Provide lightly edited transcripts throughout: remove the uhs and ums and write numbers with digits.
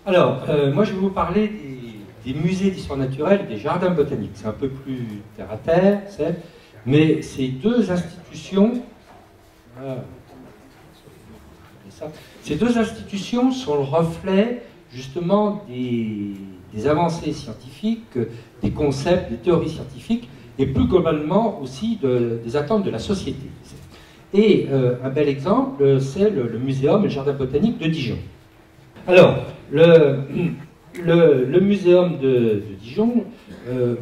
Alors, moi je vais vous parler des musées d'histoire naturelle, des jardins botaniques. C'est un peu plus terre à terre, mais ces deux institutions, ces deux institutions sont le reflet justement des avancées scientifiques, des concepts, des théories scientifiques, et plus globalement aussi des attentes de la société. Et un bel exemple, c'est le muséum et le jardin botanique de Dijon. Alors, le muséum de Dijon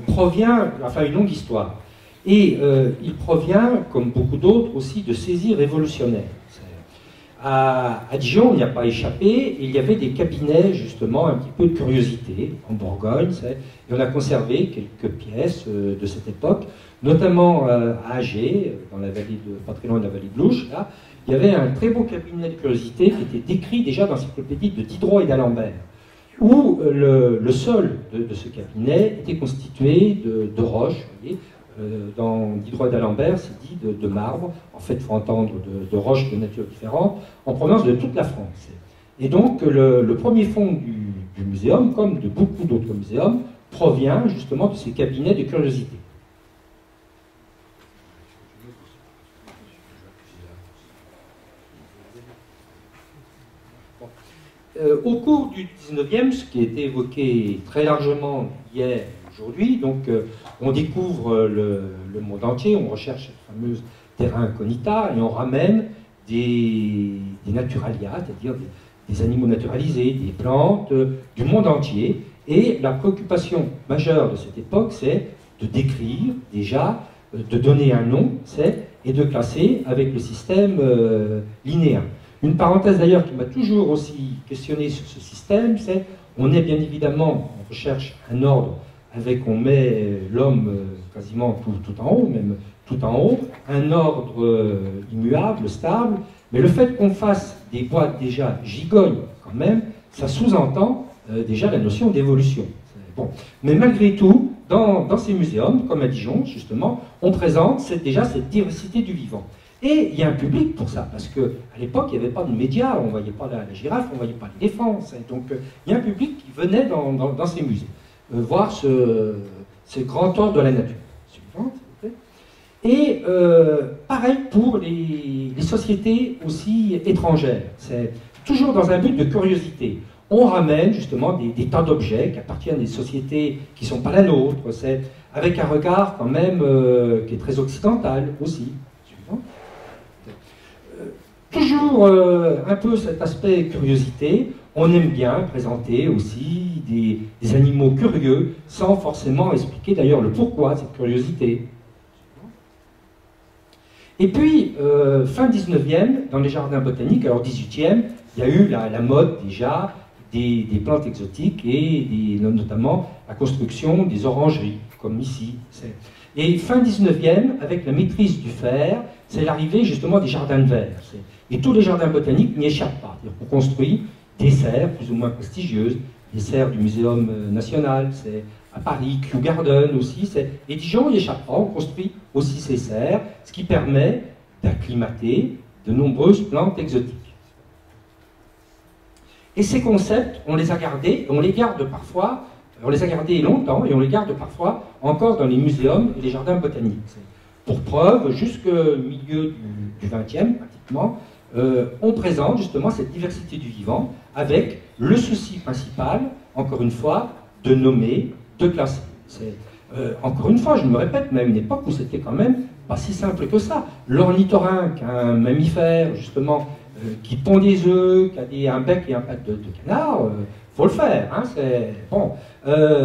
provient, enfin une longue histoire, et il provient, comme beaucoup d'autres, aussi de saisies révolutionnaires. À Dijon, il n'y a pas échappé, il y avait des cabinets, justement, un petit peu de curiosité, en Bourgogne, et on a conservé quelques pièces de cette époque, notamment à Agé, dans la vallée pas très loin de la vallée de l'Ouche, là, il y avait un très beau cabinet de curiosité qui était décrit déjà dans l'encyclopédie de Diderot et d'Alembert, où le sol de ce cabinet était constitué de roches, vous voyez. Dans Diderot et d'Alembert, c'est dit de marbre, en fait il faut entendre de roches de nature différente, en provenance de toute la France. Et donc le premier fonds du muséum, comme de beaucoup d'autres muséums, provient justement de ces cabinets de curiosité. Au cours du 19e, ce qui a été évoqué très largement hier et aujourd'hui, donc on découvre le monde entier, on recherche cette fameuse terra incognita et on ramène des naturalia, c'est-à-dire des animaux naturalisés, des plantes, du monde entier. Et la préoccupation majeure de cette époque, c'est de décrire déjà, de donner un nom, et de classer avec le système linéaire. Une parenthèse d'ailleurs qui m'a toujours aussi questionné sur ce système, c'est on est bien évidemment, on recherche un ordre avec, on met l'homme quasiment tout en haut, même tout en haut, un ordre immuable, stable, mais le fait qu'on fasse des boîtes déjà gigognes quand même, ça sous-entend déjà la notion d'évolution. Bon. Mais malgré tout, dans ces muséums, comme à Dijon justement, on présente déjà cette diversité du vivant. Et il y a un public pour ça, parce qu'à l'époque, il n'y avait pas de médias, on ne voyait pas la girafe, on ne voyait pas l'éléphant. Donc il y a un public qui venait dans ces musées, voir ce grand ordre de la nature. Suivante, s'il vous plaît. Et pareil pour les sociétés aussi étrangères. C'est toujours dans un but de curiosité. On ramène justement des tas d'objets qui appartiennent à des sociétés qui ne sont pas la nôtre, avec un regard quand même qui est très occidental aussi. Toujours un peu cet aspect curiosité, on aime bien présenter aussi des animaux curieux sans forcément expliquer d'ailleurs le pourquoi de cette curiosité. Et puis, fin 19e, dans les jardins botaniques, alors 18e, il y a eu la mode déjà des plantes exotiques et notamment la construction des orangeries, comme ici. Et fin 19e, avec la maîtrise du fer, c'est l'arrivée justement des jardins de verre. Et tous les jardins botaniques n'y échappent pas. On construit des serres plus ou moins prestigieuses, des serres du Muséum national, c'est à Paris, Kew Garden aussi, et Dijon n'y échappe pas, on construit aussi ces serres, ce qui permet d'acclimater de nombreuses plantes exotiques. Et ces concepts, on les a gardés, on les garde parfois, on les a gardés longtemps, et on les garde parfois encore dans les muséums et les jardins botaniques. Pour preuve, jusqu'au milieu du XXe, pratiquement, on présente justement cette diversité du vivant avec le souci principal, encore une fois, de nommer, de classer. Encore une fois, je me répète, mais à une époque où c'était quand même pas si simple que ça. L'ornithorynque, un mammifère justement qui pond des œufs, qui a un bec et un patte de canard, faut le faire. Hein, bon.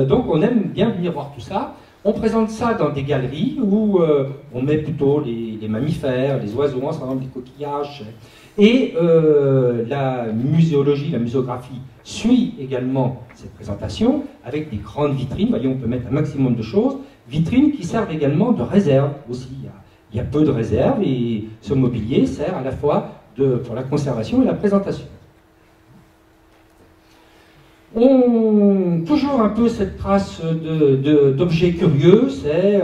Donc on aime bien venir voir tout ça. On présente ça dans des galeries où on met plutôt les mammifères, les oiseaux ensemble, les coquillages. Et la muséologie, la muséographie suit également cette présentation avec des grandes vitrines. Vous voyez, on peut mettre un maximum de choses. Vitrines qui servent également de réserve aussi. Il y a peu de réserves et ce mobilier sert à la fois pour la conservation et la présentation. Toujours un peu cette trace d'objets curieux,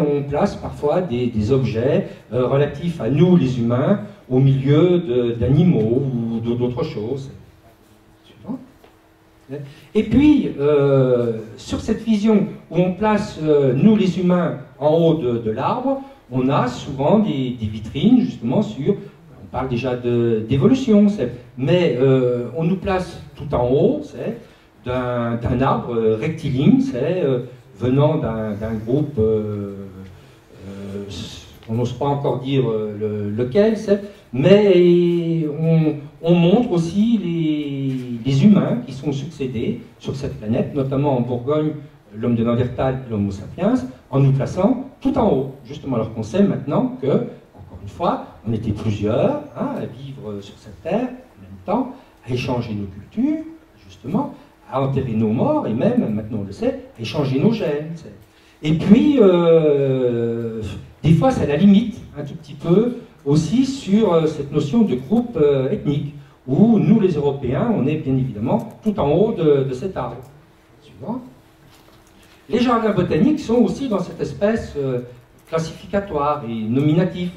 on place parfois des objets relatifs à nous les humains au milieu d'animaux ou d'autres choses. Et puis, sur cette vision où on place, nous les humains, en haut de l'arbre, on a souvent des vitrines, justement, sur... On parle déjà d'évolution, mais on nous place tout en haut, d'un arbre rectiligne, venant d'un groupe, on n'ose pas encore dire lequel, mais on montre aussi les humains qui sont succédés sur cette planète, notamment en Bourgogne, l'homme de Néandertal et l'homo sapiens, en nous plaçant tout en haut, justement, alors qu'on sait maintenant que, encore une fois, on était plusieurs à vivre sur cette terre en même temps, à échanger nos cultures, justement, à enterrer nos morts, et même, maintenant on le sait, à échanger nos gènes. Et puis, des fois, ça la limite un tout petit peu aussi sur cette notion de groupe ethnique, où nous, les Européens, on est bien évidemment tout en haut de cet arbre. Suivant. Les jardins botaniques sont aussi dans cette espèce classificatoire et nominatif.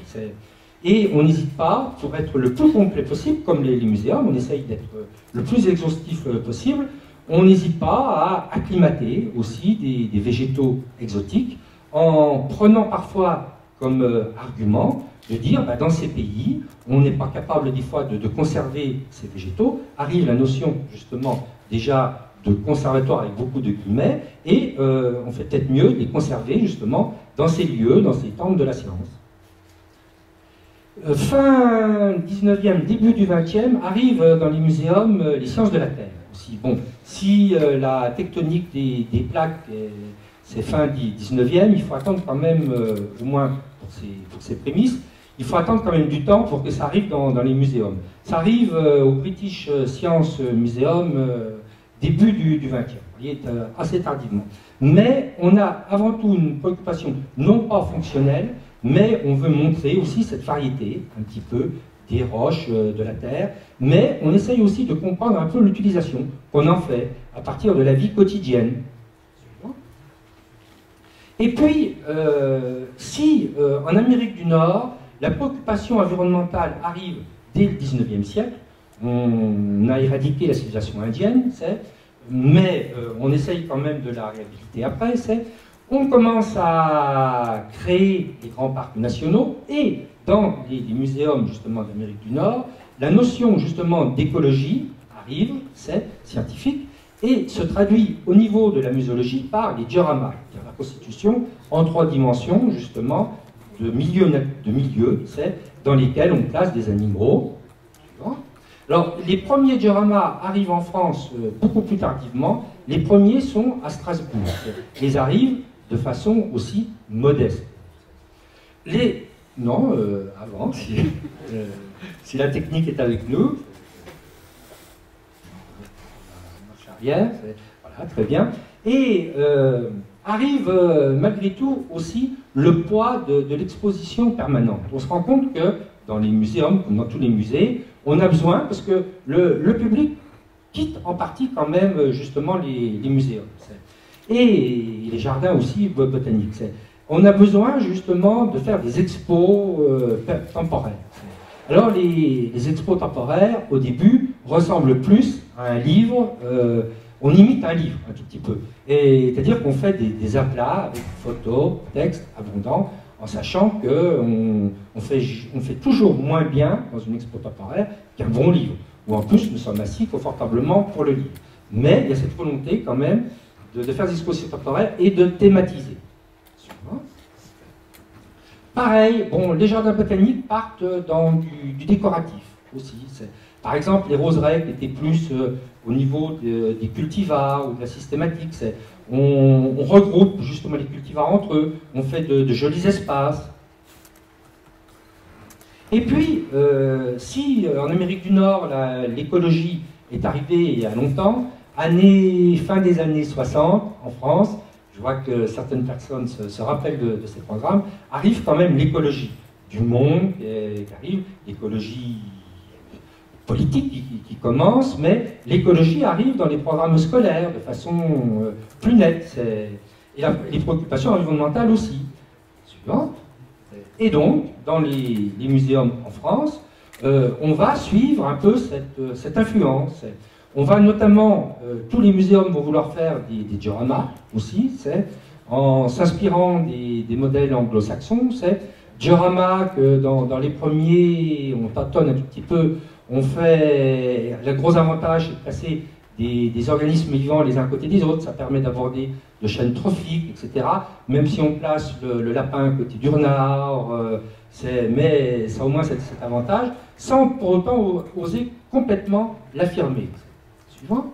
Et on n'hésite pas, pour être le plus complet possible, comme les muséums, on essaye d'être le plus exhaustif possible, on n'hésite pas à acclimater aussi des végétaux exotiques, en prenant parfois comme argument de dire, dans ces pays, on n'est pas capable des fois de conserver ces végétaux, arrive la notion justement déjà de conservatoire avec beaucoup de guillemets, et on fait peut-être mieux de les conserver justement dans ces lieux, dans ces temples de la science. Fin 19e, début du 20e, arrivent dans les muséums les sciences de la Terre aussi. Bon, si la tectonique des plaques, c'est fin 19e, il faut attendre quand même, au moins pour ces prémices, il faut attendre quand même du temps pour que ça arrive dans les muséums. Ça arrive au British Science Museum début du 20e, vous voyez, assez tardivement. Mais on a avant tout une préoccupation non pas fonctionnelle, mais on veut montrer aussi cette variété, un petit peu, des roches de la Terre, mais on essaye aussi de comprendre un peu l'utilisation qu'on en fait à partir de la vie quotidienne. Et puis, si en Amérique du Nord, la préoccupation environnementale arrive dès le 19e siècle, on a éradiqué la civilisation indienne, mais on essaye quand même de la réhabiliter après, on commence à créer les grands parcs nationaux, et dans les muséums justement d'Amérique du Nord, la notion justement d'écologie arrive, c'est scientifique, et se traduit au niveau de la muséologie par les dioramas, c'est-à-dire la constitution en 3 dimensions justement de milieux dans lesquels on place des animaux. Alors, les premiers dioramas arrivent en France beaucoup plus tardivement. Les premiers sont à Strasbourg. Ils arrivent de façon aussi modeste. Non, avant, si la technique est avec nous. Marche arrière, voilà, très bien. Et arrive malgré tout aussi le poids de l'exposition permanente. On se rend compte que dans les muséums, comme dans tous les musées, on a besoin, parce que le public quitte en partie quand même justement les muséums. Et les jardins aussi botaniques. On a besoin justement de faire des expos temporaires. Alors les expos temporaires, au début, ressemblent plus à un livre, on imite un livre un tout petit peu. C'est-à-dire qu'on fait des aplats avec photos, textes abondants, en sachant qu'on fait toujours moins bien dans une expo temporaire qu'un bon livre, où en plus nous sommes assis confortablement pour le livre. Mais il y a cette volonté quand même de faire des expositions temporaires et de thématiser. Pareil, bon, les jardins botaniques partent dans du décoratif aussi. Par exemple, les roseraies qui étaient plus au niveau des cultivars ou de la systématique. On regroupe justement les cultivars entre eux, on fait de jolis espaces. Et puis, si en Amérique du Nord, l'écologie est arrivée il y a longtemps, fin des années 60, en France, je vois que certaines personnes se rappellent de ces programmes, arrive quand même l'écologie du monde qui arrive, l'écologie politique qui commence, mais l'écologie arrive dans les programmes scolaires de façon plus nette. Et les préoccupations environnementales aussi. Suivante. Et donc, dans les muséums en France, on va suivre un peu cette influence. On va notamment, tous les muséums vont vouloir faire des dioramas aussi, c'est en s'inspirant des modèles anglo-saxons, c'est diorama que dans les premiers, on tâtonne un tout petit peu, on fait, le gros avantage c'est de placer des organismes vivants les uns à côté des autres, ça permet d'aborder de chaînes trophiques, etc. Même si on place le lapin à côté du renard, mais ça a au moins cet avantage, sans pour autant oser complètement l'affirmer. Suivant.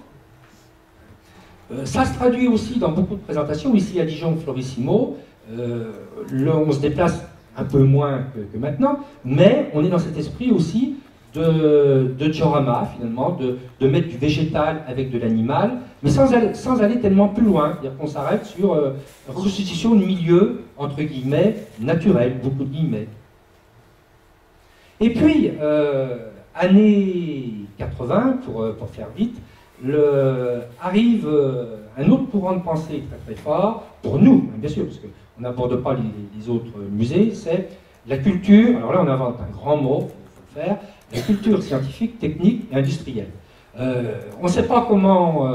Ça se traduit aussi dans beaucoup de présentations, ici à Dijon, Florissimo, on se déplace un peu moins que maintenant, mais on est dans cet esprit aussi de diorama, finalement, de mettre du végétal avec de l'animal, mais sans aller tellement plus loin. C'est-à-dire qu'on s'arrête sur reconstitution de milieux, entre guillemets, naturels, beaucoup de guillemets. Et puis, années 80, pour faire vite, arrive un autre courant de pensée très très fort, pour nous, bien sûr, parce qu'on n'aborde pas les autres musées, c'est la culture, alors là on invente un grand mot, il faut le faire, la culture scientifique, technique et industrielle. On ne sait pas comment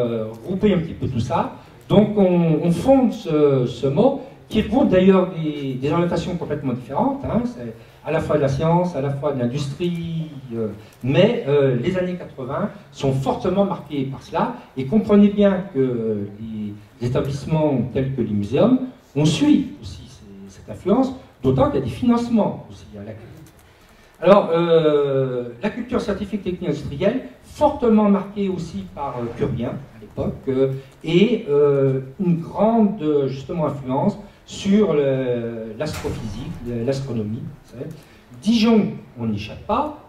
grouper un petit peu tout ça, donc on fonde ce mot, qui regroupe d'ailleurs des orientations complètement différentes, hein, c'est à la fois de la science, à la fois de l'industrie, mais les années 80 sont fortement marquées par cela, et comprenez bien que les établissements tels que les muséums, on suit aussi cette influence, d'autant qu'il y a des financements aussi à la clé. Alors, la culture scientifique, technique, industrielle, fortement marquée aussi par Curien à l'époque, et une grande justement influence sur l'astrophysique, l'astronomie. Dijon, on n'y échappe pas,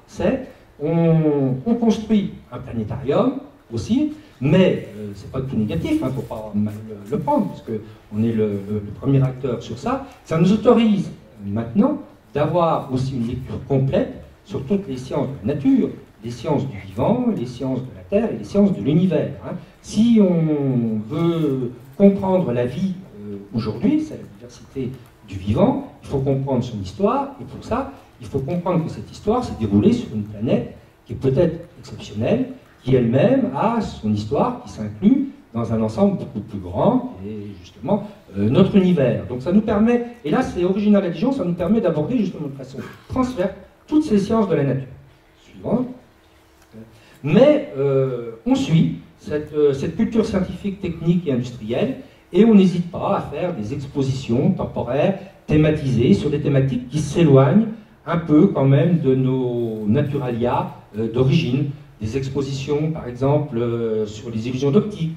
on construit un planétarium aussi, mais c'est pas tout négatif, il ne faut pas mal le prendre, parce qu'on est le premier acteur sur ça. Ça nous autorise maintenant d'avoir aussi une lecture complète sur toutes les sciences de la nature, les sciences du vivant, les sciences de la Terre et les sciences de l'univers. Hein. Si on veut comprendre la vie aujourd'hui, c'est la diversité du vivant, il faut comprendre son histoire, et pour ça, il faut comprendre que cette histoire s'est déroulée sur une planète qui est peut-être exceptionnelle, qui elle-même a son histoire qui s'inclut dans un ensemble beaucoup plus grand, et justement notre univers. Donc ça nous permet, et là c'est original à Dijon, ça nous permet d'aborder justement de façon transverse toutes ces sciences de la nature. Suivant. Mais on suit cette culture scientifique, technique et industrielle, et on n'hésite pas à faire des expositions temporaires, thématisées, sur des thématiques qui s'éloignent un peu quand même de nos naturalia d'origine. Des expositions, par exemple, sur les illusions d'optique,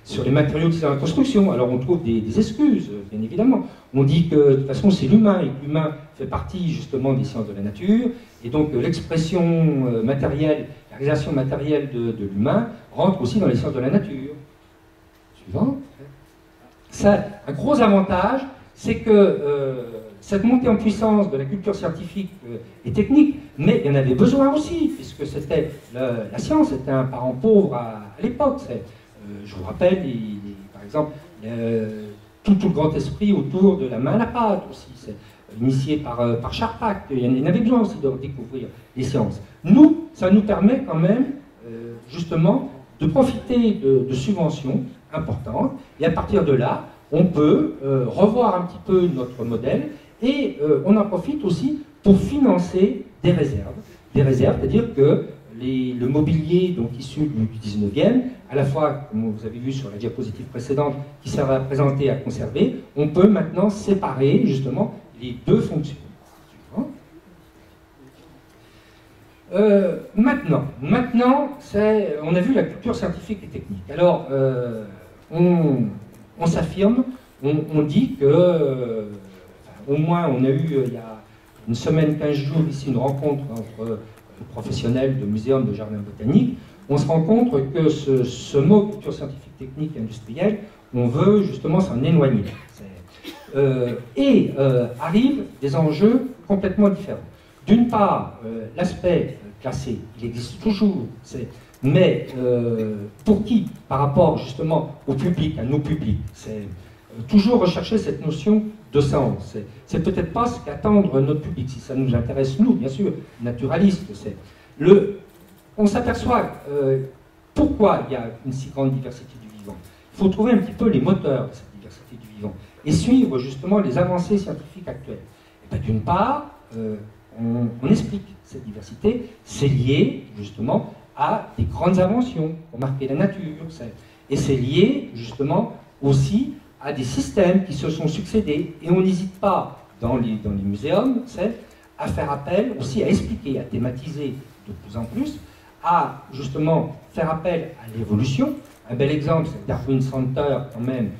sur les matériaux utilisés dans la construction. Alors on trouve des excuses, bien évidemment. On dit que de toute façon c'est l'humain, et que l'humain fait partie justement des sciences de la nature, et donc l'expression matérielle, la réalisation matérielle de l'humain rentre aussi dans les sciences de la nature. Suivant. Ça, un gros avantage, c'est que cette montée en puissance de la culture scientifique et technique, mais il y en avait besoin aussi, puisque c'était la science était un parent pauvre à l'époque. Je vous rappelle, par exemple, tout le grand esprit autour de la main à la pâte aussi, initié par Charpak. Il y en avait besoin aussi de découvrir les sciences. Nous, ça nous permet quand même, justement, de profiter de subventions importantes, et à partir de là, on peut revoir un petit peu notre modèle, et on en profite aussi pour financer des réserves. Des réserves, c'est-à-dire que le mobilier donc, issu du 19e, à la fois, comme vous avez vu sur la diapositive précédente, qui sert à présenter, à conserver, on peut maintenant séparer justement les deux fonctions. Maintenant on a vu la culture scientifique et technique. Alors, on s'affirme, on dit que, au moins on a eu il y a une semaine, 15 jours ici, une rencontre entre professionnels de muséums, de jardins botaniques. On se rend compte que ce mot culture scientifique, technique et industrielle, on veut justement s'en éloigner. Arrivent des enjeux complètement différents. D'une part, l'aspect classé, il existe toujours, mais pour qui? Par rapport justement au public, à nos publics. C'est toujours rechercher cette notion de sens. C'est peut-être pas ce qu'attendre notre public, si ça nous intéresse, nous, bien sûr, naturalistes. On s'aperçoit pourquoi il y a une si grande diversité du vivant? Il faut trouver un petit peu les moteurs de cette diversité du vivant et suivre justement les avancées scientifiques actuelles. D'une part, on explique cette diversité, c'est lié justement à des grandes inventions qui ont marqué la nature, et c'est lié justement aussi à des systèmes qui se sont succédés, et on n'hésite pas dans les muséums à faire appel aussi à expliquer, à thématiser de plus en plus, à justement faire appel à l'évolution. Un bel exemple, c'est Darwin Center quand même,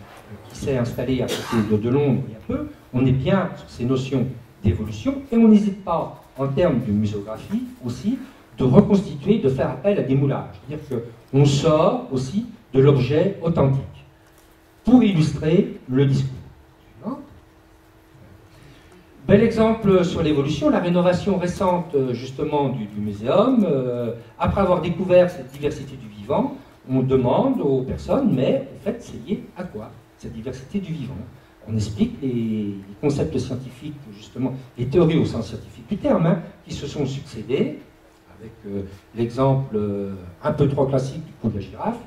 qui s'est installé à côté de Londres il y a peu. On est bien sur ces notions d'évolution, et on n'hésite pas, en termes de muséographie aussi, de reconstituer, de faire appel à des moulages. C'est-à-dire qu'on sort aussi de l'objet authentique pour illustrer le discours. Bel exemple sur l'évolution, la rénovation récente justement du muséum. Après avoir découvert cette diversité du vivant, on demande aux personnes, mais en fait c'est lié à quoi cette diversité du vivant? On explique les concepts scientifiques, justement, les théories au sens scientifique du terme, qui se sont succédés, avec l'exemple un peu trop classique du coup de la girafe.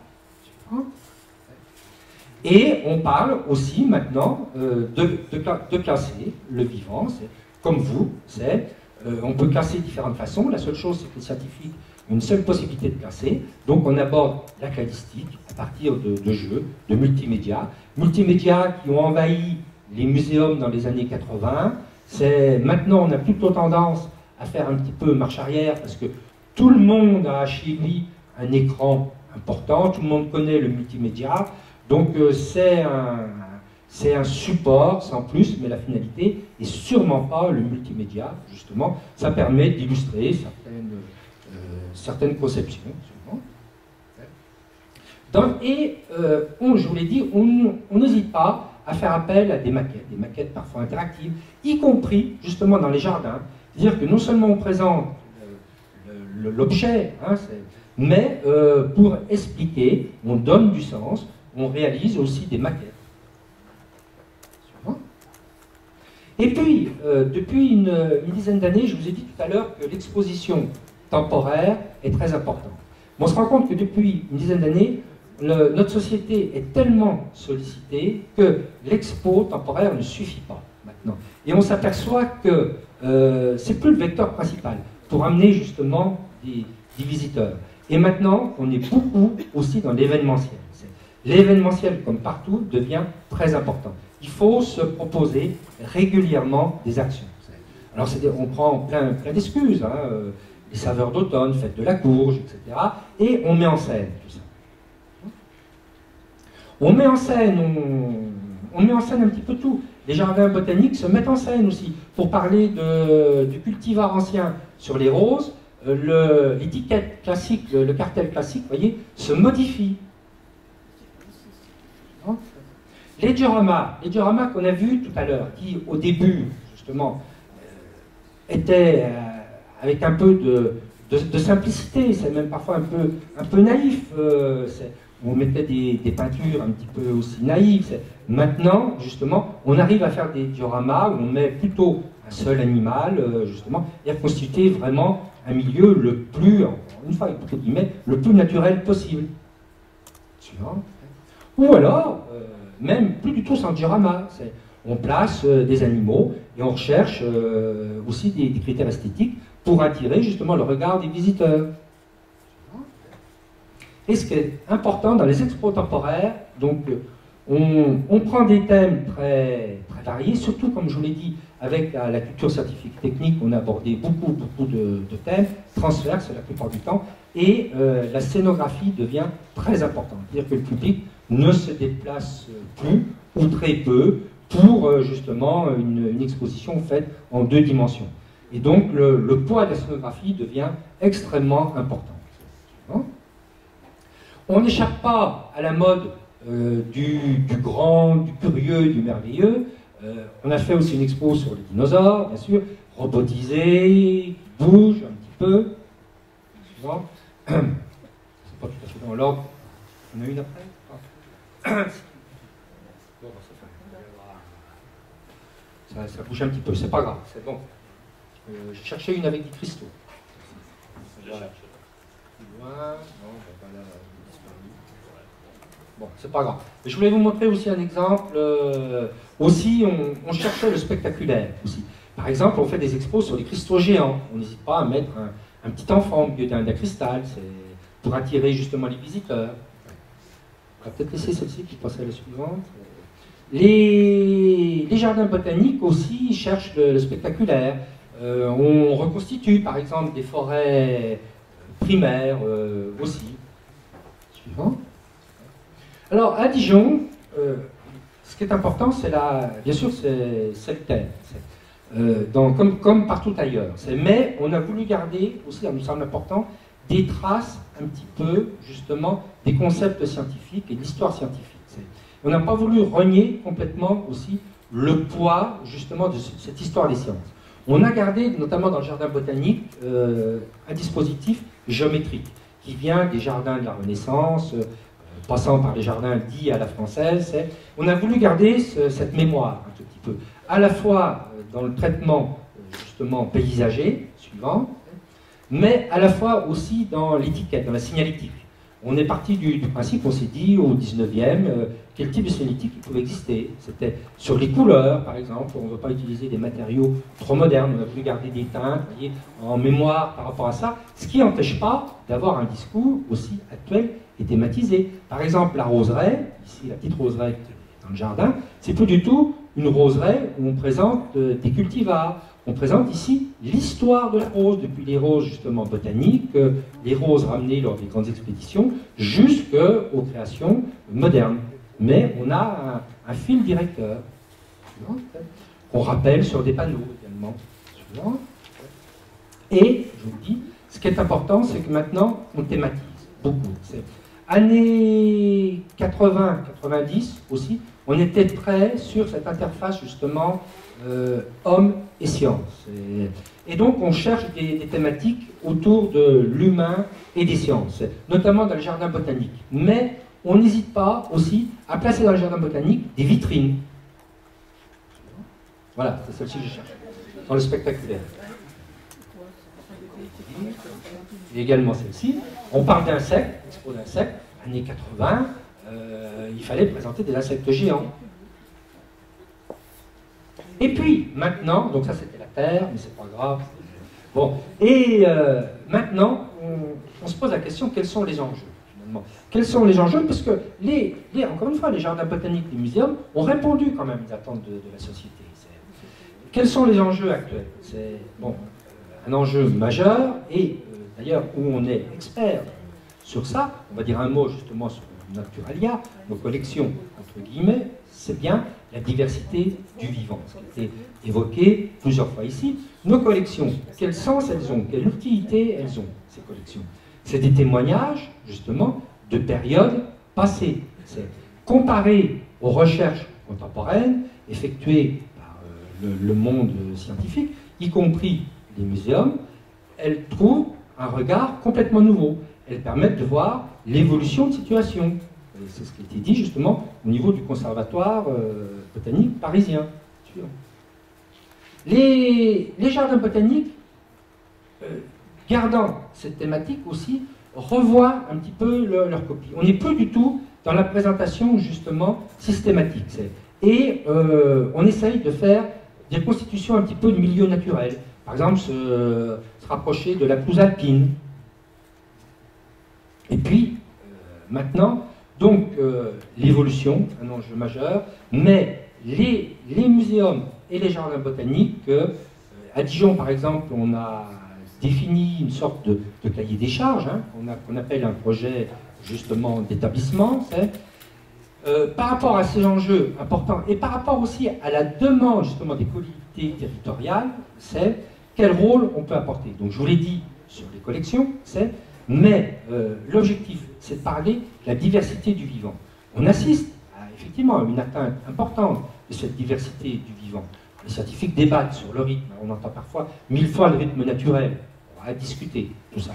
Et on parle aussi maintenant de classer le vivant, comme vous, on peut classer de différentes façons. La seule chose, c'est que les scientifiques ont une seule possibilité de classer. Donc on aborde la cladistique à partir de jeux, de multimédia. Multimédia qui ont envahi les muséums dans les années 80. Maintenant, on a plutôt tendance à faire un petit peu marche arrière, parce que tout le monde a chez lui un écran important, tout le monde connaît le multimédia. Donc c'est un support sans plus, mais la finalité n'est sûrement pas le multimédia, justement. Ça permet d'illustrer certaines conceptions. Je vous l'ai dit, on n'hésite pas à faire appel à des maquettes parfois interactives, y compris justement dans les jardins. C'est-à-dire que non seulement on présente l'objet, mais pour expliquer, on donne du sens, on réalise aussi des maquettes. Et puis, depuis une dizaine d'années, je vous ai dit tout à l'heure que l'exposition temporaire est très importante. On se rend compte que depuis une dizaine d'années, notre société est tellement sollicitée que l'expo temporaire ne suffit pas maintenant. Et on s'aperçoit que c'est plus le vecteur principal pour amener justement des visiteurs. Et maintenant, on est beaucoup aussi dans l'événementiel. L'événementiel, comme partout, devient très important. Il faut se proposer régulièrement des actions. Alors, on prend plein d'excuses, les saveurs d'automne, fête de la courge, etc. Et on met en scène tout ça. On met en scène un petit peu tout. Les jardins botaniques se mettent en scène aussi. Pour parler du cultivar ancien sur les roses, l'étiquette classique, le cartel classique, vous voyez, se modifie. Les dioramas qu'on a vus tout à l'heure, qui au début, justement, étaient avec un peu de simplicité, c'est même parfois un peu naïf. On mettait des peintures un petit peu aussi naïves. Maintenant, justement, on arrive à faire des dioramas où on met plutôt un seul animal, justement, et à constituer vraiment un milieu le plus, encore une fois, avec beaucoup de guillemets, le plus naturel possible. Ou alors, même plus du tout sans diorama. On place des animaux et on recherche aussi des critères esthétiques pour attirer justement le regard des visiteurs. Et ce qui est important dans les expos temporaires, donc on prend des thèmes très variés, surtout comme je vous l'ai dit, avec la culture scientifique technique, on a abordé beaucoup de thèmes, transverses la plupart du temps, et la scénographie devient très importante. C'est-à-dire que le public ne se déplace plus, ou très peu, pour justement une exposition faite en 2 dimensions. Et donc le poids de la scénographie devient extrêmement important. On n'échappe pas à la mode du grand, du curieux, du merveilleux. On a fait aussi une expo sur les dinosaures, bien sûr, robotisés, qui bougent un petit peu. C'est pas tout à fait dans l'ordre. On a une après? Ça bouge un petit peu, c'est pas grave, c'est bon. J'ai cherché une avec des cristaux. Voilà. Plus loin, non, pas là. Bon, c'est pas grave. Mais je voulais vous montrer aussi un exemple. Aussi, on cherchait le spectaculaire aussi. Par exemple, on fait des expos sur les cristaux géants. On n'hésite pas à mettre un petit enfant au milieu d'un cristal, c'est pour attirer justement les visiteurs. On va peut-être laisser celle-ci, puis passer à la suivante. Les jardins botaniques aussi cherchent le spectaculaire. On reconstitue par exemple des forêts primaires aussi. Suivant. Alors à Dijon, ce qui est important, c'est bien sûr, c'est le thème. Comme partout ailleurs. Mais on a voulu garder aussi, ça nous semble important, des traces un petit peu justement des concepts scientifiques et de l'histoire scientifique. On n'a pas voulu renier complètement aussi le poids justement de cette histoire des sciences. On a gardé, notamment dans le jardin botanique, un dispositif géométrique qui vient des jardins de la Renaissance, passant par les jardins dits à la française. On a voulu garder cette mémoire un tout petit peu, à la fois dans le traitement justement paysager, suivant, mais à la fois aussi dans l'étiquette, dans la signalétique. On est parti du principe, on s'est dit au 19e, quel type de signalétique pouvait exister. C'était sur les couleurs, par exemple, on ne veut pas utiliser des matériaux trop modernes, on a voulu garder des teintes, voyez, en mémoire par rapport à ça, ce qui n'empêche pas d'avoir un discours aussi actuel et thématisé. Par exemple, la roseraie, ici la petite roseraie dans le jardin, c'est plus du tout une roseraie où on présente des cultivars. On présente ici l'histoire de la rose, depuis les roses justement botaniques, les roses ramenées lors des grandes expéditions, jusqu'aux créations modernes. Mais on a un fil directeur, qu'on rappelle sur des panneaux également. Et, je vous le dis, ce qui est important, c'est que maintenant, on thématise beaucoup. Années 80-90 aussi, on était prêt sur cette interface justement homme et science. Et donc on cherche des thématiques autour de l'humain et des sciences, notamment dans le jardin botanique. Mais on n'hésite pas aussi à placer dans le jardin botanique des vitrines. Voilà, c'est celle-ci que je cherche, dans le spectaculaire. Et également celle-ci. On parle d'insectes, expo d'insectes, années 80, il fallait présenter des insectes géants. Et puis, maintenant, donc ça c'était la Terre, mais c'est pas grave. Bon, et maintenant, on se pose la question, quels sont les enjeux, finalement? Quels sont les enjeux? Parce que, encore une fois, les jardins botaniques, les muséums ont répondu quand même aux attentes de la société. Quels sont les enjeux actuels? C'est bon, un enjeu majeur, et d'ailleurs, où on est expert sur ça, on va dire un mot justement sur Naturalia, nos collections, entre guillemets, c'est bien la diversité du vivant, ce qui a été évoqué plusieurs fois ici. Nos collections, quel sens elles ont, quelle utilité elles ont, ces collections? C'est des témoignages, justement, de périodes passées. C'est comparé aux recherches contemporaines effectuées par le monde scientifique, y compris les muséums, elles trouvent un regard complètement nouveau. Elles permettent de voir l'évolution de situation. C'est ce qui a été dit justement au niveau du conservatoire botanique parisien. Les jardins botaniques, gardant cette thématique aussi, revoient un petit peu leur copie. On n'est plus du tout dans la présentation justement systématique. Et on essaye de faire des constitutions un petit peu de milieu naturel. Par exemple, se rapprocher de la pelouse alpine. Et puis, maintenant, donc, l'évolution, un enjeu majeur, mais les muséums et les jardins botaniques, à Dijon, par exemple, on a défini une sorte de cahier des charges, hein, qu'on appelle un projet, justement, d'établissement. Par rapport à ces enjeux importants, et par rapport aussi à la demande, justement, des collectivités territoriales, c'est quel rôle on peut apporter. Donc, je vous l'ai dit sur les collections, mais l'objectif, c'est de parler de la diversité du vivant. On assiste effectivement à une atteinte importante de cette diversité du vivant. Les scientifiques débattent sur le rythme. On entend parfois 1000 fois le rythme naturel. On va discuter tout ça.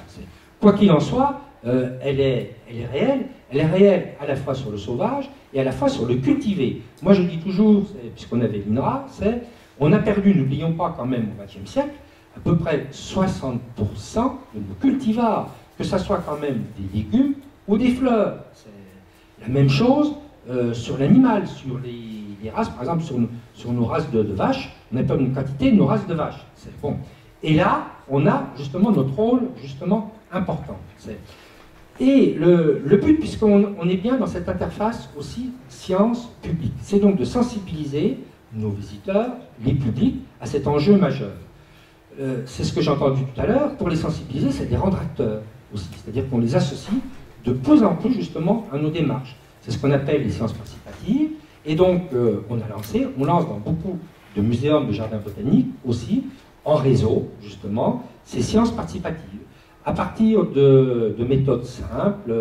Quoi qu'il en soit, elle est réelle. Elle est réelle à la fois sur le sauvage et à la fois sur le cultivé. Moi, je dis toujours, puisqu'on avait l'INRA, on a perdu, n'oublions pas quand même, au XXe siècle, à peu près 60% de nos cultivars, que ce soit quand même des légumes ou des fleurs. La même chose sur l'animal, sur les races, par exemple sur nos races de vaches, on appelle une quantité de nos races de vaches. Bon. Et là, on a justement notre rôle justement important. Et le but, puisqu'on est bien dans cette interface aussi science-public, c'est donc de sensibiliser nos visiteurs, les publics, à cet enjeu majeur. C'est ce que j'ai entendu tout à l'heure, pour les sensibiliser, c'est de les rendre acteurs aussi, c'est-à-dire qu'on les associe de plus en plus justement à nos démarches. C'est ce qu'on appelle les sciences participatives, et donc on lance dans beaucoup de muséums, de jardins botaniques aussi, en réseau justement, ces sciences participatives, à partir de méthodes simples,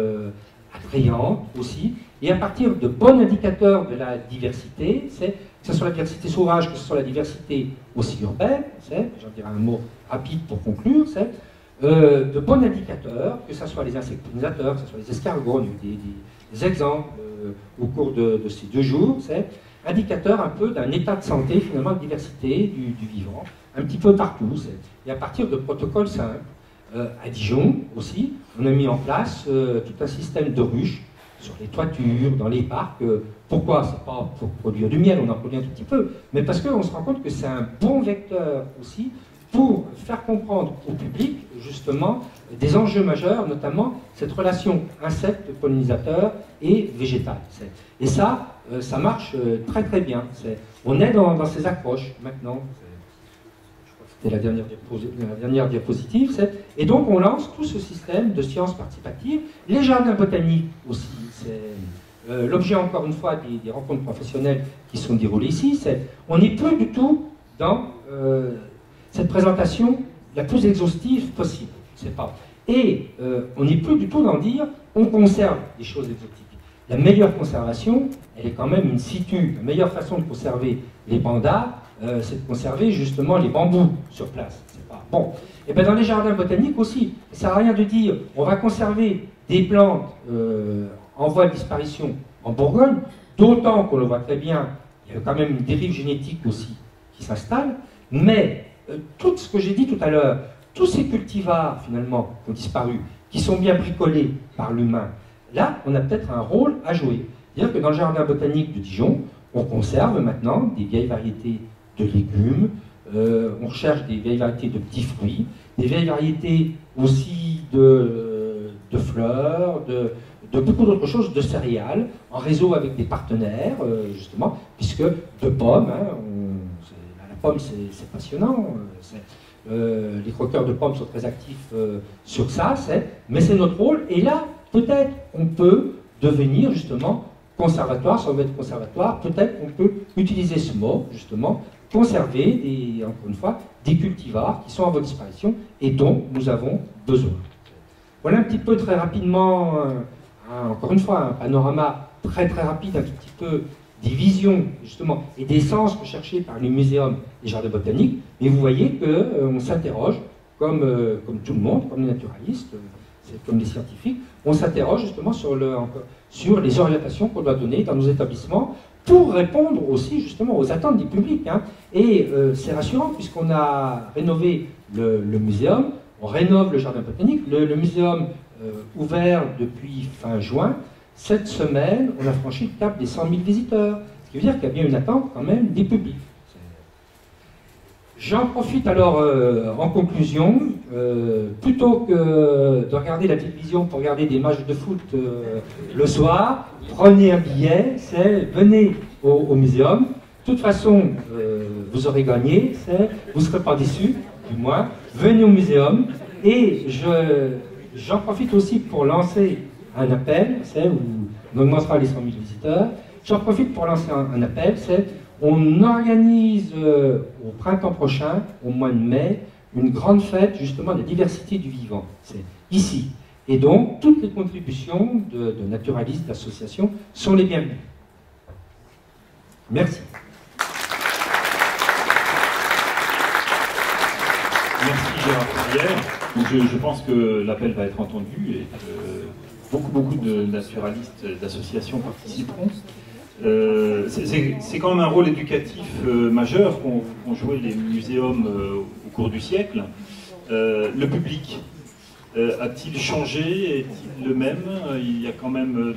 attrayantes aussi, et à partir de bons indicateurs de la diversité, que ce soit la diversité sauvage, que ce soit la diversité aussi urbaine, j'en dirai un mot rapide pour conclure, de bons indicateurs, que ce soit les insectes pollinisateurs, que ce soit les escargots, on a eu des exemples au cours de ces 2 jours, indicateurs un peu d'un état de santé, finalement, de diversité du vivant, un petit peu partout, et à partir de protocoles simples. À Dijon aussi, on a mis en place tout un système de ruches sur les toitures, dans les parcs. Pourquoi? C'est pas pour produire du miel, on en produit un tout petit peu, mais parce qu'on se rend compte que c'est un bon vecteur aussi pour faire comprendre au public, justement, des enjeux majeurs, notamment cette relation insecte-pollinisateur et végétal. Et ça, ça marche très très bien. On est dans ces accroches maintenant. C'était la dernière diapositive. Et donc on lance tout ce système de sciences participatives. Les jardins botaniques aussi. L'objet, encore une fois, des rencontres professionnelles qui sont déroulées ici, on n'est plus du tout dans cette présentation la plus exhaustive possible. Et on n'est plus du tout dans dire on conserve des choses exotiques. La meilleure conservation, elle est quand même in situ. La meilleure façon de conserver les pandas, c'est de conserver justement les bambous sur place. Bon. Et bien dans les jardins botaniques aussi, ça ne sert à rien de dire on va conserver des plantes en voie de disparition en Bourgogne, d'autant qu'on le voit très bien, il y a quand même une dérive génétique aussi qui s'installe, mais tout ce que j'ai dit tout à l'heure, tous ces cultivars finalement qui ont disparu, qui sont bien bricolés par l'humain, là on a peut-être un rôle à jouer. C'est-à-dire que dans le jardin botanique de Dijon, on conserve maintenant des vieilles variétés de légumes, on recherche des vieilles variétés de petits fruits, des vieilles variétés aussi de fleurs, de beaucoup d'autres choses, de céréales, en réseau avec des partenaires, justement, puisque de pommes, la pomme c'est passionnant, les croqueurs de pommes sont très actifs sur ça, mais c'est notre rôle, et là, peut-être on peut devenir justement conservatoire, sans être conservatoire, peut-être qu'on peut utiliser ce mot, justement, conserver, encore une fois, des cultivars qui sont en voie de disparition et dont nous avons besoin. Voilà un petit peu très rapidement, encore une fois, un panorama très très rapide, un tout petit peu des visions, justement, et des sens recherchés par les muséums et jardins botaniques, mais vous voyez qu'on s'interroge, comme tout le monde, comme les naturalistes, comme les scientifiques, on s'interroge justement sur les orientations qu'on doit donner dans nos établissements pour répondre aussi justement aux attentes du public. Et c'est rassurant puisqu'on a rénové le muséum, on rénove le jardin botanique, le muséum ouvert depuis fin juin. Cette semaine, on a franchi le cap des 100 000 visiteurs, ce qui veut dire qu'il y a bien une attente quand même des publics. J'en profite alors en conclusion, plutôt que de regarder la télévision pour regarder des matchs de foot le soir, prenez un billet, venez au muséum. De toute façon, vous aurez gagné, vous ne serez pas déçus, du moins. Venez au muséum et j'en profite aussi pour lancer un appel, où on augmentera les 100 000 visiteurs. J'en profite pour lancer un appel, on organise au printemps prochain, au mois de mai, une grande fête justement de la diversité du vivant. C'est ici. Et donc, toutes les contributions de naturalistes, d'associations sont les bienvenues. Merci. Merci Gérard Ferrière. Je pense que l'appel va être entendu et que beaucoup de naturalistes, d'associations participeront. C'est quand même un rôle éducatif majeur qu'ont joué les muséums au cours du siècle. Le public. a-t-il changé? Est-il le même? Il y a quand même...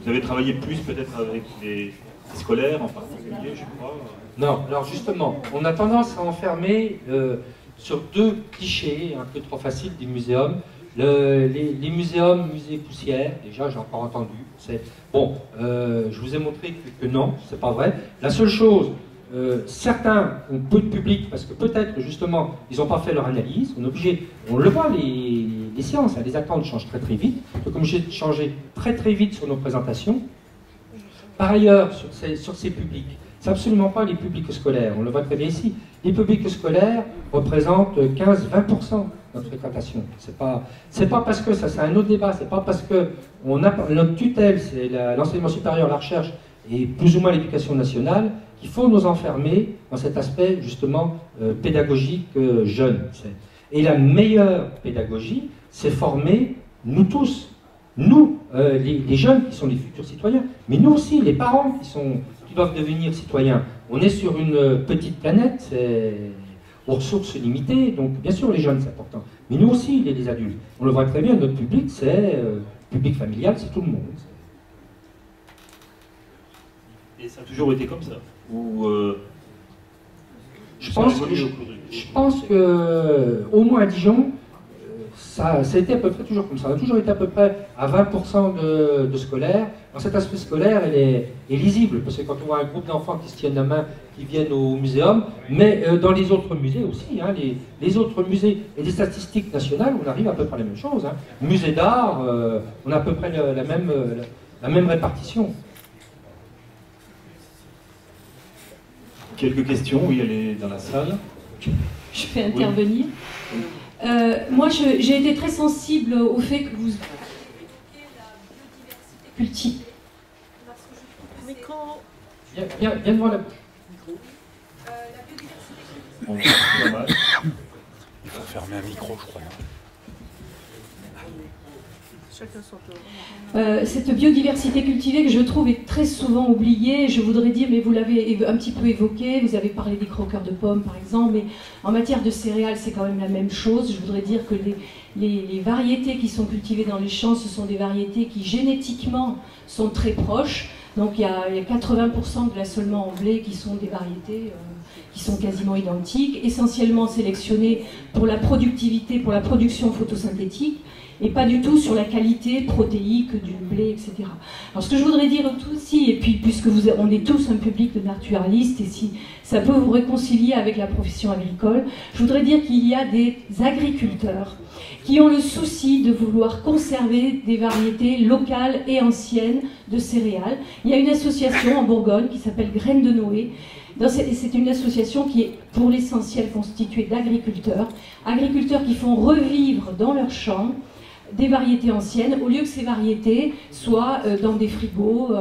vous avez travaillé plus peut-être avec les scolaires en particulier, je crois. Non, alors justement, on a tendance à enfermer sur deux clichés un peu trop faciles des muséums. Les muséums, musées poussières, déjà j'ai encore entendu. Bon, je vous ai montré que non, c'est pas vrai. La seule chose, certains ont peu de public parce que peut-être justement ils n'ont pas fait leur analyse. On est obligé, on le voit, les séances, hein, les attentes changent très très vite. Donc, comme j'ai changé très très vite sur nos présentations. Par ailleurs, sur ces publics, c'est absolument pas les publics scolaires, on le voit très bien ici. Les publics scolaires représentent 15-20% de notre fréquentation. C'est pas parce que, ça c'est un autre débat, c'est pas parce que notre tutelle, c'est l'enseignement supérieur, la recherche et plus ou moins l'éducation nationale, qu'il faut nous enfermer dans cet aspect justement pédagogique jeune. Et la meilleure pédagogie, c'est former nous tous. Nous, les jeunes qui sont les futurs citoyens, mais nous aussi, les parents qui doivent devenir citoyens. On est sur une petite planète, aux ressources limitées, donc bien sûr les jeunes c'est important, mais nous aussi les adultes. On le voit très bien, notre public c'est public familial, c'est tout le monde. Et ça a toujours été comme ça? Ou je pense que, au moins à Dijon, ça a été à peu près toujours comme ça. On a toujours été à peu près à 20% de scolaires. Alors cet aspect scolaire, il est lisible, parce que quand on voit un groupe d'enfants qui se tiennent la main, qui viennent au muséum, mais dans les autres musées aussi, hein, les autres musées et des statistiques nationales, on arrive à peu près à la même chose. Hein. Musée d'art, on a à peu près la même répartition. Quelques questions, oui, elle est dans la salle. Je peux intervenir. Oui. Moi, j'ai été très sensible au fait que vous évoquiez la biodiversité cultivée. Parce que je trouve que Micro. Viens devant la bouche. La biodiversité cultivée. Il faut fermer un micro, je crois. Cette biodiversité cultivée que je trouve est très souvent oubliée, je voudrais dire, mais vous l'avez un petit peu évoqué, vous avez parlé des croqueurs de pommes par exemple, mais en matière de céréales c'est quand même la même chose. Je voudrais dire que les variétés qui sont cultivées dans les champs, ce sont des variétés qui génétiquement sont très proches, donc il y a 80% de l'assolement en blé qui sont des variétés qui sont quasiment identiques, essentiellement sélectionnées pour la productivité, pour la production photosynthétique, et pas du tout sur la qualité protéique du blé, etc. Alors ce que je voudrais dire aussi, et puis puisque on est tous un public de naturalistes, et si ça peut vous réconcilier avec la profession agricole, je voudrais dire qu'il y a des agriculteurs qui ont le souci de vouloir conserver des variétés locales et anciennes de céréales. Il y a une association en Bourgogne qui s'appelle Graines de Noé. C'est une association qui est pour l'essentiel constituée d'agriculteurs, agriculteurs qui font revivre dans leurs champs des variétés anciennes, au lieu que ces variétés soient dans des frigos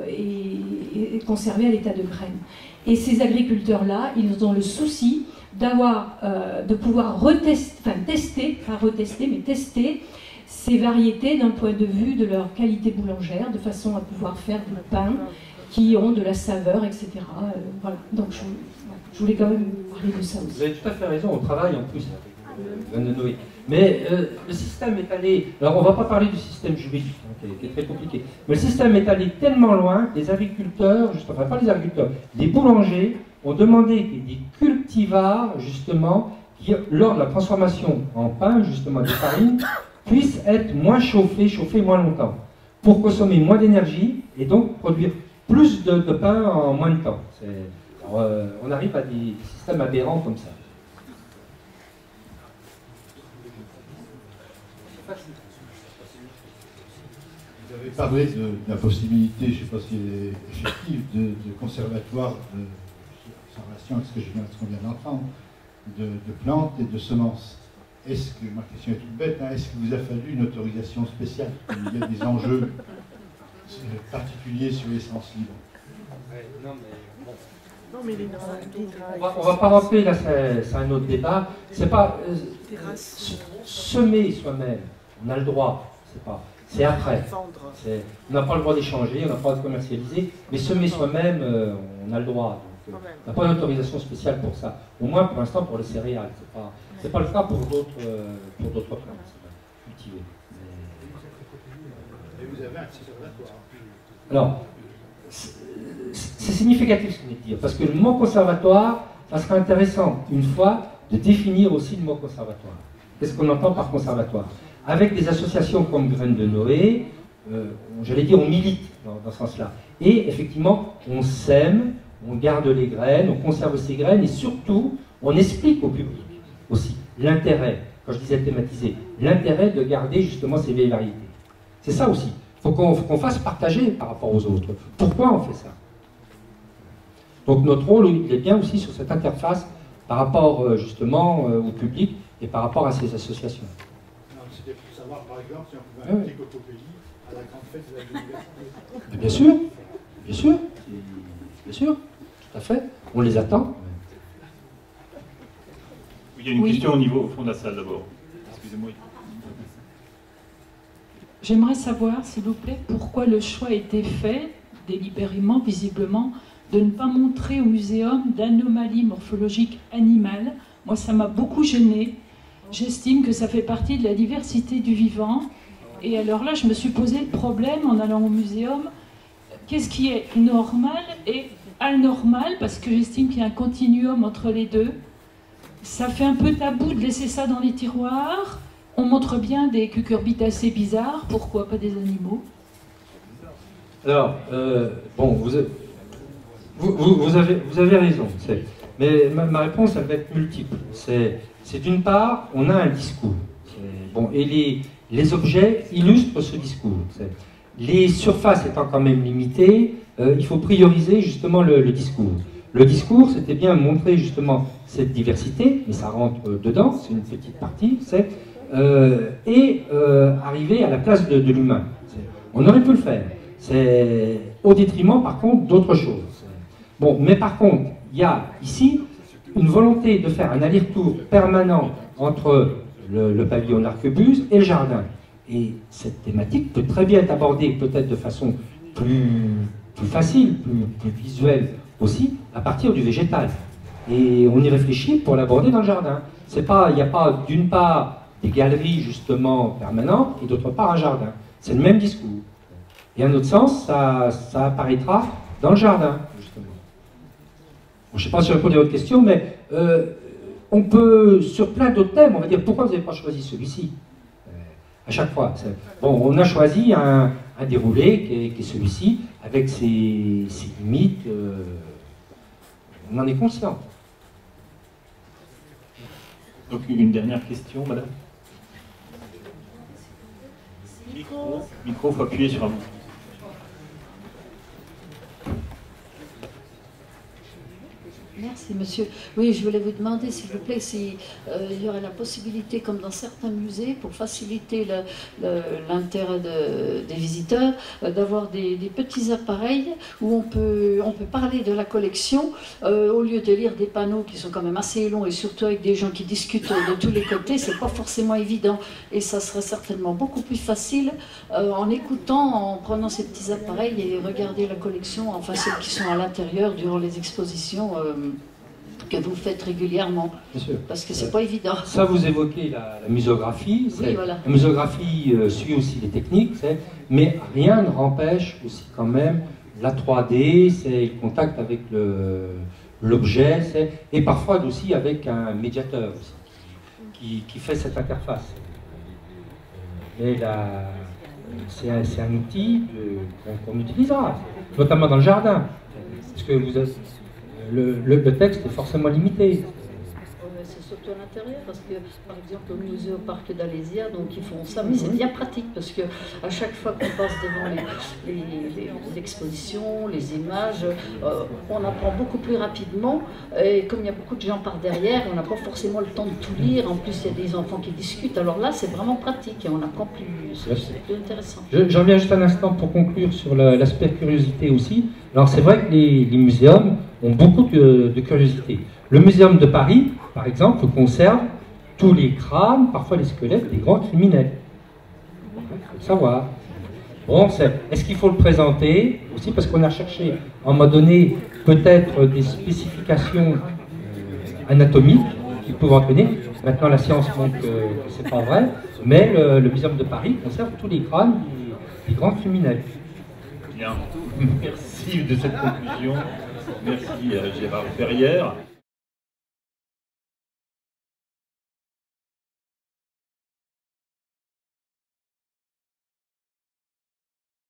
et conservées à l'état de graines. Et ces agriculteurs-là, ils ont le souci de pouvoir tester ces variétés d'un point de vue de leur qualité boulangère, de façon à pouvoir faire du pain qui ont de la saveur, etc. Voilà. Donc je voulais quand même parler de ça aussi. Vous avez tout à fait raison, on travaille en plus avec Noé. Mais le système est allé... Alors on ne va pas parler du système juridique, hein, qui est très compliqué, mais le système est allé tellement loin que les agriculteurs, enfin pas les agriculteurs, les boulangers ont demandé que des cultivars, justement, qui, lors de la transformation en pain, justement, des farines, puissent être moins chauffés moins longtemps, pour consommer moins d'énergie et donc produire plus de pain en moins de temps. Alors, on arrive à des systèmes aberrants comme ça. Vous avez parlé de la possibilité, je ne sais pas si elle est effective, de conservatoire de conservation avec ce qu'on vient d'entendre, de plantes et de semences. Est-ce que, ma question est toute bête, hein, est-ce qu'il vous a fallu une autorisation spéciale? Il y a des enjeux particuliers sur l'essence libre. Non, mais il est dans On va pas rentrer là, c'est un autre débat. C'est pas semer soi-même, on a le droit, c'est après. On n'a pas le droit d'échanger, on n'a pas le droit de commercialiser, mais semer soi-même, on a le droit. Donc, on n'a pas d'autorisation spéciale pour ça. Au moins pour l'instant pour les céréales. C'est pas le cas pour d'autres plantes. cultivé. Et vous avez un conservatoire. Alors, c'est significatif ce que vous venez de dire, parce que le mot conservatoire, ça serait intéressant, une fois, de définir aussi le mot conservatoire. Qu'est-ce qu'on entend par conservatoire? Avec des associations comme Graines de Noé, j'allais dire, on milite dans ce sens-là. Et effectivement, on sème, on garde les graines, on conserve ces graines, et surtout, on explique au public aussi l'intérêt, quand je disais thématiser, l'intérêt de garder justement ces vieilles variétés. C'est ça aussi. Il faut qu'on fasse partager par rapport aux autres. Pourquoi on fait ça? Donc notre rôle, il est bien aussi sur cette interface par rapport justement au public et par rapport à ces associations. C'était pour savoir, par exemple, si on pouvait inviter Cocopelli à la grande fête de la biodiversité. Bien sûr, bien sûr, bien sûr, tout à fait. On les attend. Il y a une question au niveau au fond de la salle d'abord. Excusez-moi. J'aimerais savoir, s'il vous plaît, pourquoi le choix a été fait, délibérément, visiblement, de ne pas montrer au muséum d'anomalies morphologiques animales. Moi, ça m'a beaucoup gênée. J'estime que ça fait partie de la diversité du vivant. Et alors là, je me suis posé le problème en allant au muséum. Qu'est-ce qui est normal et anormal? Parce que j'estime qu'il y a un continuum entre les deux. Ça fait un peu tabou de laisser ça dans les tiroirs. On montre bien des cucurbitacées bizarres. Pourquoi pas des animaux? Alors, bon, vous avez raison. Mais ma réponse, elle va être multiple. C'est d'une part, on a un discours. Bon, et les objets illustrent ce discours. Les surfaces étant quand même limitées, il faut prioriser justement le discours. Le discours, c'était bien montrer justement cette diversité, mais ça rentre dedans, c'est une petite partie, et arriver à la place de l'humain. On aurait pu le faire. C'est au détriment, par contre, d'autres choses. Bon, mais par contre, il y a ici une volonté de faire un aller-retour permanent entre le pavillon d'Arquebuse et le jardin. Et cette thématique peut très bien être abordée, peut-être de façon plus facile, plus visuelle aussi, à partir du végétal. Et on y réfléchit pour l'aborder dans le jardin. Il n'y a pas d'une part des galeries justement permanentes et d'autre part un jardin. C'est le même discours. Et à notre sens, ça apparaîtra dans le jardin, justement. Bon, je ne sais pas si je réponds à votre question, mais on peut, sur plein d'autres thèmes, on va dire pourquoi vous n'avez pas choisi celui-ci à chaque fois. Bon, on a choisi un déroulé qui est celui-ci, avec ses limites. On en est conscient. Donc une dernière question, madame. Micro, faut appuyer sur un bouton. Merci, monsieur. Oui, je voulais vous demander, s'il vous plaît, s'il y aurait la possibilité, comme dans certains musées, pour faciliter l'intérêt des visiteurs, d'avoir des petits appareils où on peut parler de la collection, au lieu de lire des panneaux qui sont quand même assez longs, et surtout avec des gens qui discutent de tous les côtés, c'est pas forcément évident. Et ça serait certainement beaucoup plus facile en écoutant, en prenant ces petits appareils et regarder la collection, enfin celles qui sont à l'intérieur durant les expositions que vous faites régulièrement. Bien sûr. Parce que c'est pas évident. Ça, vous évoquez la muséographie. Oui, voilà. La muséographie suit aussi les techniques, mais rien ne rempêche aussi quand même la 3D, c'est le contact avec l'objet, et parfois aussi avec un médiateur aussi, qui fait cette interface. Mais c'est un outil qu'on utilisera, notamment dans le jardin, parce que le texte est forcément limité. C'est surtout à l'intérieur, parce que par exemple au musée au parc d'Alésia, donc ils font ça, mais c'est bien pratique parce que à chaque fois qu'on passe devant les expositions, les images, on apprend beaucoup plus rapidement, et comme il y a beaucoup de gens par derrière, on n'a pas forcément le temps de tout lire, en plus il y a des enfants qui discutent, alors là c'est vraiment pratique et on apprend plus, c'est plus intéressant. Je reviens juste un instant pour conclure sur l'aspect curiosité aussi. Alors c'est vrai que les muséums ont beaucoup de curiosité. Le muséum de Paris, par exemple, conserve tous les crânes, parfois les squelettes des grands criminels. Il faut le savoir. Bon, est-ce qu'il faut le présenter aussi? Parce qu'on a cherché, à un moment donné, peut-être des spécifications anatomiques qui peuvent entraîner. Maintenant, la science montre que c'est pas vrai, mais le Muséum de Paris conserve tous les crânes des grands criminels. Bien, merci de cette conclusion. Merci Gérard Ferrière.